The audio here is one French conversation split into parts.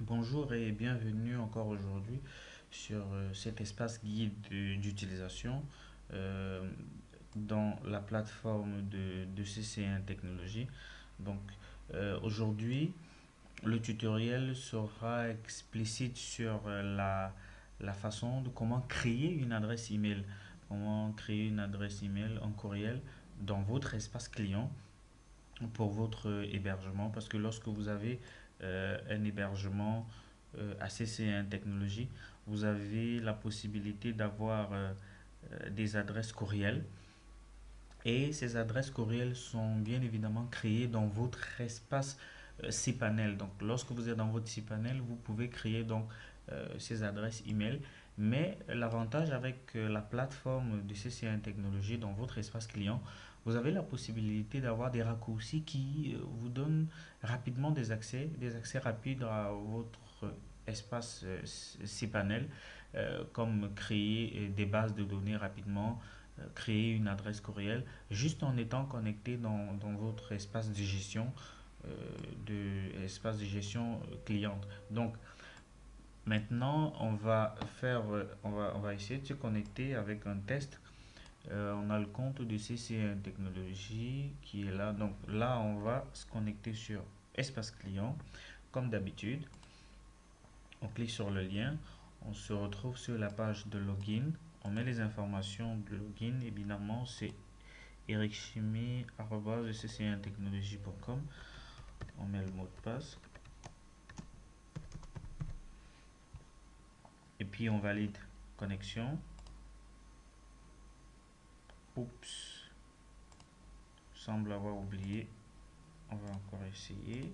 Bonjour et bienvenue encore aujourd'hui sur cet espace guide d'utilisation euh, dans la plateforme de CC1 Technologies. Donc aujourd'hui, le tutoriel sera explicite sur la façon de comment créer une adresse email. Comment créer une adresse email en courriel dans votre espace client pour votre hébergement. Parce que lorsque vous avez un hébergement à CC1 Technologies, vous avez la possibilité d'avoir des adresses courriels. Et ces adresses courriels sont bien évidemment créées dans votre espace cPanel. Donc, lorsque vous êtes dans votre cPanel, vous pouvez créer donc ces adresses email. Mais l'avantage avec la plateforme de CC1 Technologies dans votre espace client, vous avez la possibilité d'avoir des raccourcis qui vous donnent rapidement des accès rapides à votre espace cPanel, comme créer des bases de données rapidement, créer une adresse courriel juste en étant connecté dans votre espace de gestion espace de gestion cliente. Donc maintenant on va essayer de se connecter avec un test. On a le compte de CC1 Technologies qui est là. Donc là on va se connecter sur espace client comme d'habitude. On clique sur le lien, on se retrouve sur la page de login, on met les informations de login. Évidemment c'est ericchimie@ccintechnologie.com. On met le mot de passe et puis on valide connexion. Oups, semble avoir oublié. On va encore essayer.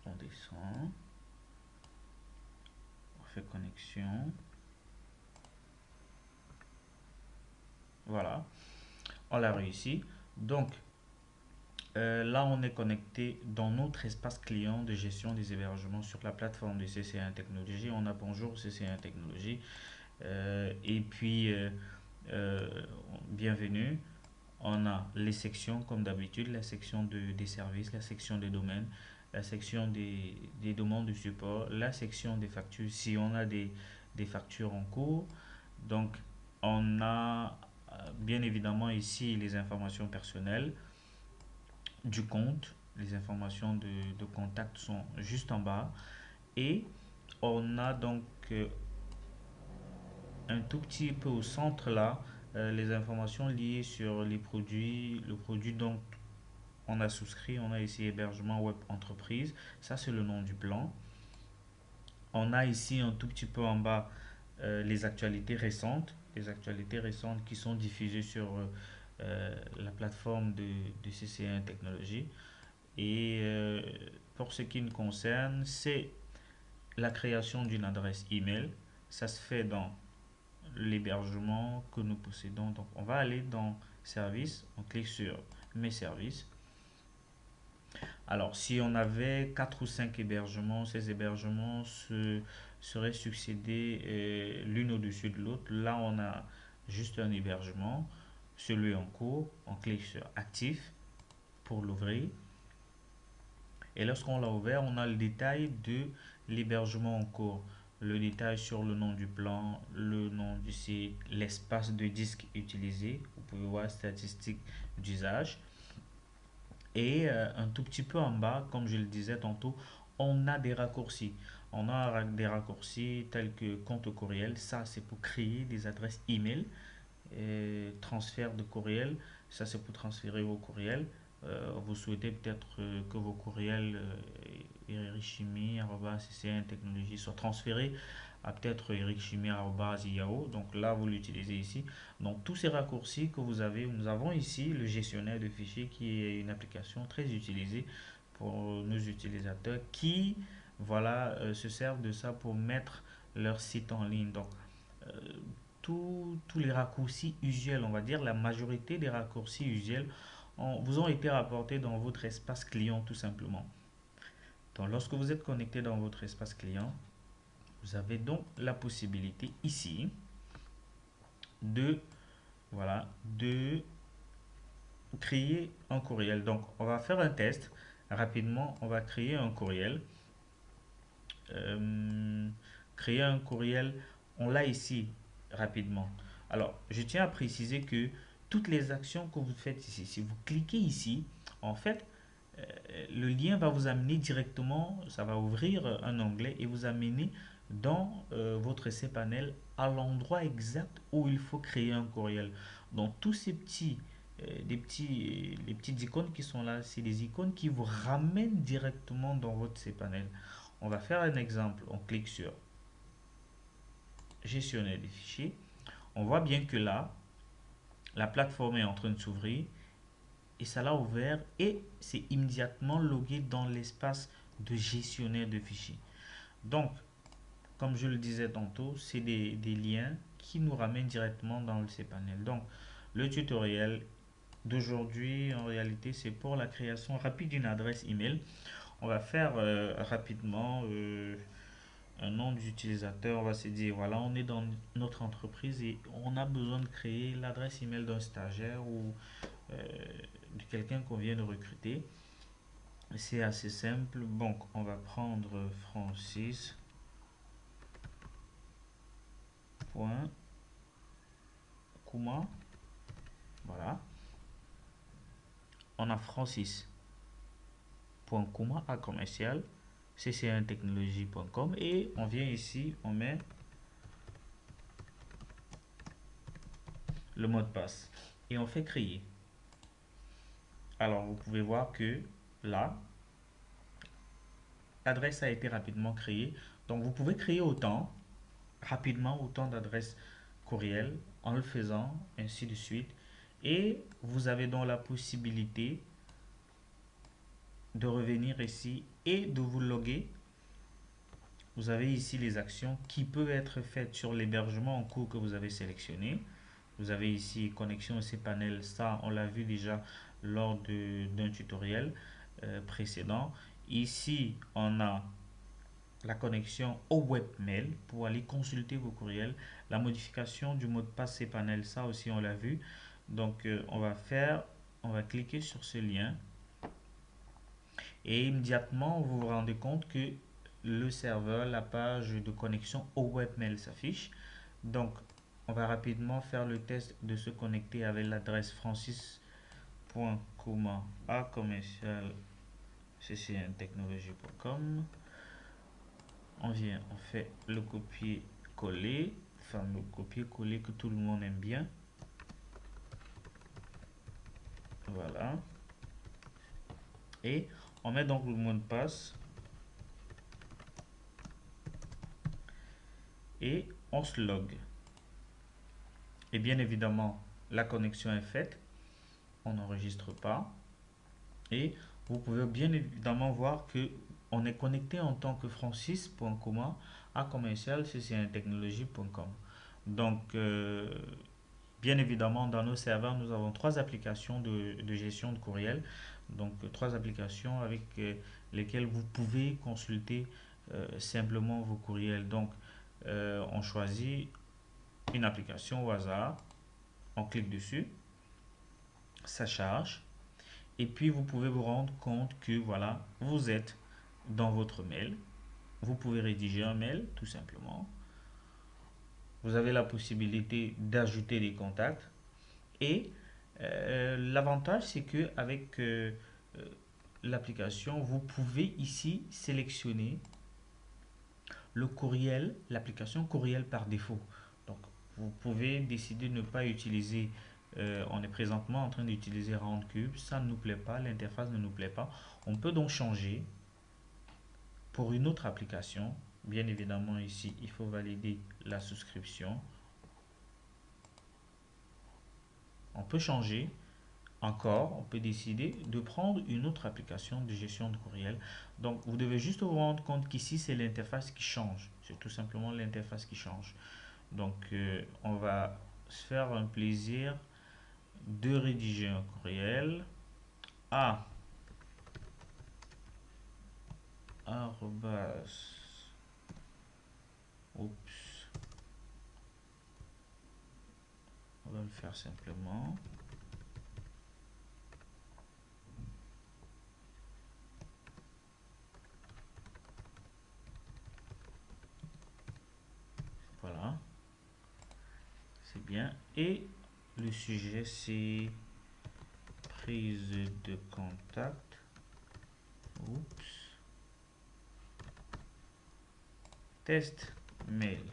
On descend. On fait connexion. Voilà, on l'a réussi. Donc là, on est connecté dans notre espace client de gestion des hébergements sur la plateforme de CC1 Technologies. On a bonjour CC1 Technologies. Et puis, euh, bienvenue. On a les sections comme d'habitude, la section des services, la section des domaines, la section des demandes de support, la section des factures si on a des factures en cours. Donc on a bien évidemment ici les informations personnelles du compte, les informations de contact sont juste en bas et on a donc un tout petit peu au centre là les informations liées sur les produits, le produit dont on a souscrit, on a ici hébergement web entreprise, ça c'est le nom du plan. On a ici un tout petit peu en bas les actualités récentes qui sont diffusées sur la plateforme de CC1 Technologies. Et pour ce qui nous concerne, c'est la création d'une adresse email. Ça se fait dans l'hébergement que nous possédons. Donc on va aller dans services, on clique sur mes services. Alors, si on avait 4 ou 5 hébergements, ces hébergements seraient succédés l'une au-dessus de l'autre. Là, on a juste un hébergement, celui en cours. On clique sur actif pour l'ouvrir. Et lorsqu'on l'a ouvert, on a le détail de l'hébergement en cours. Le détail sur le nom du plan, le nom du site, l'espace de disque utilisé. Vous pouvez voir statistiques d'usage. Et un tout petit peu en bas, comme je le disais tantôt, on a des raccourcis. On a des raccourcis tels que compte courriel. Ça, c'est pour créer des adresses email. Et transfert de courriel. Ça, c'est pour transférer vos courriels. Vous souhaitez peut-être que vos courriels erichimie.cc1technologie soient transférés à peut-être erichimie.yahoo. Donc là, vous l'utilisez ici. Donc tous ces raccourcis que vous avez, nous avons ici le gestionnaire de fichiers qui est une application très utilisée pour nos utilisateurs qui voilà, se servent de ça pour mettre leur site en ligne. Donc euh, tous les raccourcis usuels, on va dire la majorité des raccourcis usuels vous ont été rapportés dans votre espace client tout simplement. Donc lorsque vous êtes connecté dans votre espace client, vous avez donc la possibilité ici de voilà de créer un courriel. Donc, on va faire un test. Rapidement, on va créer un courriel. Euh, créer un courriel, on l'a ici rapidement. Alors, je tiens à préciser que toutes les actions que vous faites ici, si vous cliquez ici, en fait, le lien va vous amener directement, ça va ouvrir un onglet et vous amener dans votre cPanel à l'endroit exact où il faut créer un courriel. Donc tous ces les petites icônes qui sont là, c'est des icônes qui vous ramènent directement dans votre cPanel. On va faire un exemple. On clique sur gestionnaire des fichiers. On voit bien que là, la plateforme est en train de s'ouvrir et ça l'a ouvert et c'est immédiatement logué dans l'espace de gestionnaire de fichiers. Donc, comme je le disais tantôt, c'est des liens qui nous ramènent directement dans le cPanel. Donc, le tutoriel d'aujourd'hui, en réalité, c'est pour la création rapide d'une adresse email. On va faire rapidement un nom d'utilisateur. On va se dire, voilà, on est dans notre entreprise et on a besoin de créer l'adresse email d'un stagiaire ou euh, de quelqu'un qu'on vient de recruter. C'est assez simple. Donc, on va prendre francis.kuma. Voilà. On a francis.kuma à commercial cc1technologie.com et on vient ici, on met le mot de passe et on fait créer. Alors, vous pouvez voir que là, l'adresse a été rapidement créée. Donc, vous pouvez créer autant rapidement autant d'adresses courriel en le faisant, ainsi de suite. Et vous avez donc la possibilité de revenir ici et de vous loguer. Vous avez ici les actions qui peuvent être faites sur l'hébergement en cours que vous avez sélectionné. Vous avez ici connexion au cPanel, ça on l'a vu déjà lors d'un tutoriel précédent. Ici on a la connexion au webmail pour aller consulter vos courriels, la modification du mot de passe cPanel, ça aussi on l'a vu. Donc on va cliquer sur ce lien et immédiatement vous vous rendez compte que le serveur, la page de connexion au webmail s'affiche. Donc on va rapidement faire le test de se connecter avec l'adresse francis.kuma@commercial.ccntechnologie.com. On vient, on fait le copier-coller, enfin le copier-coller que tout le monde aime bien. Voilà. Et on met donc le mot de passe et on se log. Et bien évidemment, la connexion est faite. On n'enregistre pas. Et vous pouvez bien évidemment voir que on est connecté en tant que francis.coma à commercial cc1technologie.com. Donc, bien évidemment, dans nos serveurs, nous avons trois applications de gestion de courriel. Donc, trois applications avec lesquelles vous pouvez consulter simplement vos courriels. Donc, on choisit une application au hasard, on clique dessus, ça charge. Et puis, vous pouvez vous rendre compte que voilà, vous êtes dans votre mail. Vous pouvez rédiger un mail, tout simplement. Vous avez la possibilité d'ajouter des contacts. Et l'avantage, c'est que avec l'application, vous pouvez ici sélectionner le courriel, l'application courriel par défaut. Donc, vous pouvez décider de ne pas utiliser. On est présentement en train d'utiliser Roundcube. Ça ne nous plaît pas, l'interface ne nous plaît pas. On peut donc changer pour une autre application. Bien évidemment, ici, il faut valider la souscription. On peut changer encore, on peut décider de prendre une autre application de gestion de courriel. Donc, vous devez juste vous rendre compte qu'ici, c'est l'interface qui change. C'est tout simplement l'interface qui change. Donc, on va se faire un plaisir de rédiger un courriel à arrobas, oups, on va le faire simplement bien. Et le sujet, c'est prise de contact. Oups. Test mail.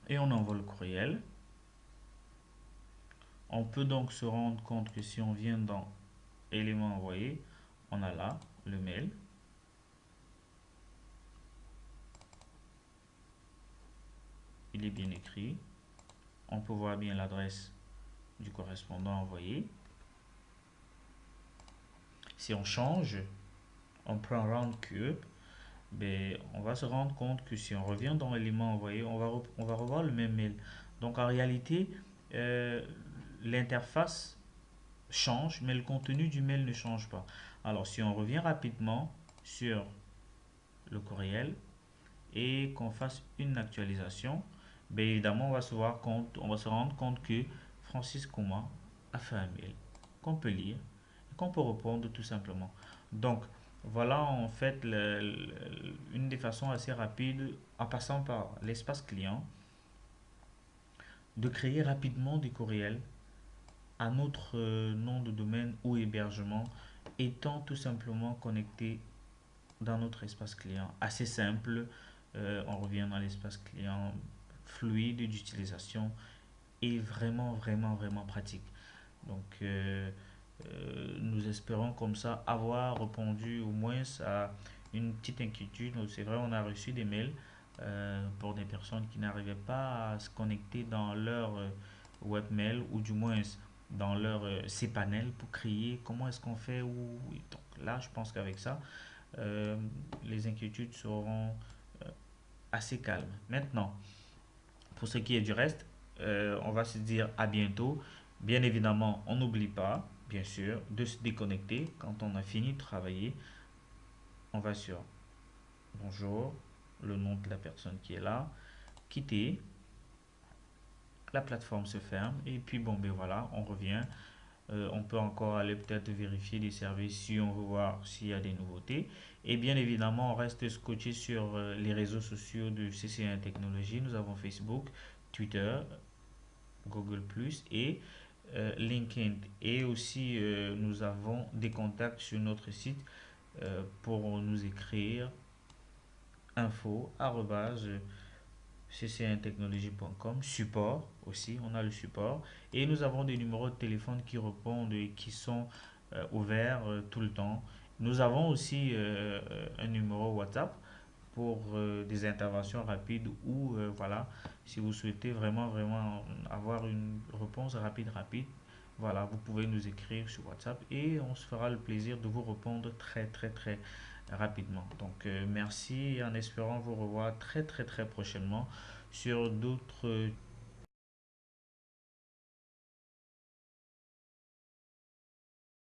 Et on envoie le courriel. On peut donc se rendre compte que si on vient dans éléments envoyés, on a là le mail. Il est bien écrit. On peut voir bien l'adresse du correspondant envoyé. Si on change, on prend round-cube, ben, on va se rendre compte que si on revient dans l'élément envoyé, on va revoir le même mail. Donc en réalité, euh, l'interface change, mais le contenu du mail ne change pas. Alors si on revient rapidement sur le courriel et qu'on fasse une actualisation, bien évidemment on va se rendre compte que Francis Kouma a fait un mail qu'on peut lire et qu'on peut répondre tout simplement. Donc voilà en fait une des façons assez rapides en passant par l'espace client de créer rapidement des courriels à notre nom de domaine ou hébergement étant tout simplement connecté dans notre espace client. Assez simple, on revient dans l'espace client fluide d'utilisation et vraiment pratique. Donc, nous espérons comme ça avoir répondu au moins à une petite inquiétude. C'est vrai, on a reçu des mails pour des personnes qui n'arrivaient pas à se connecter dans leur webmail ou du moins dans leur cPanel pour créer comment est-ce qu'on fait. Donc là, je pense qu'avec ça, les inquiétudes seront assez calmes. Maintenant, pour ce qui est du reste, on va se dire à bientôt. Bien évidemment, on n'oublie pas, bien sûr, de se déconnecter quand on a fini de travailler. On va sur bonjour, le nom de la personne qui est là, quitter, la plateforme se ferme et puis bon ben voilà, on revient. On peut encore aller peut-être vérifier des services si on veut voir s'il y a des nouveautés. Et bien évidemment, on reste scotché sur les réseaux sociaux de CC1 Technologies. Nous avons Facebook, Twitter, Google ⁇ et LinkedIn. Et aussi, nous avons des contacts sur notre site pour nous écrire info cc1technologie.com, support aussi, on a le support. Et nous avons des numéros de téléphone qui répondent et qui sont ouverts tout le temps. Nous avons aussi un numéro WhatsApp pour des interventions rapides ou voilà, si vous souhaitez vraiment avoir une réponse rapide, voilà, vous pouvez nous écrire sur WhatsApp et on se fera le plaisir de vous répondre très rapidement. Donc merci en espérant vous revoir très prochainement sur d'autres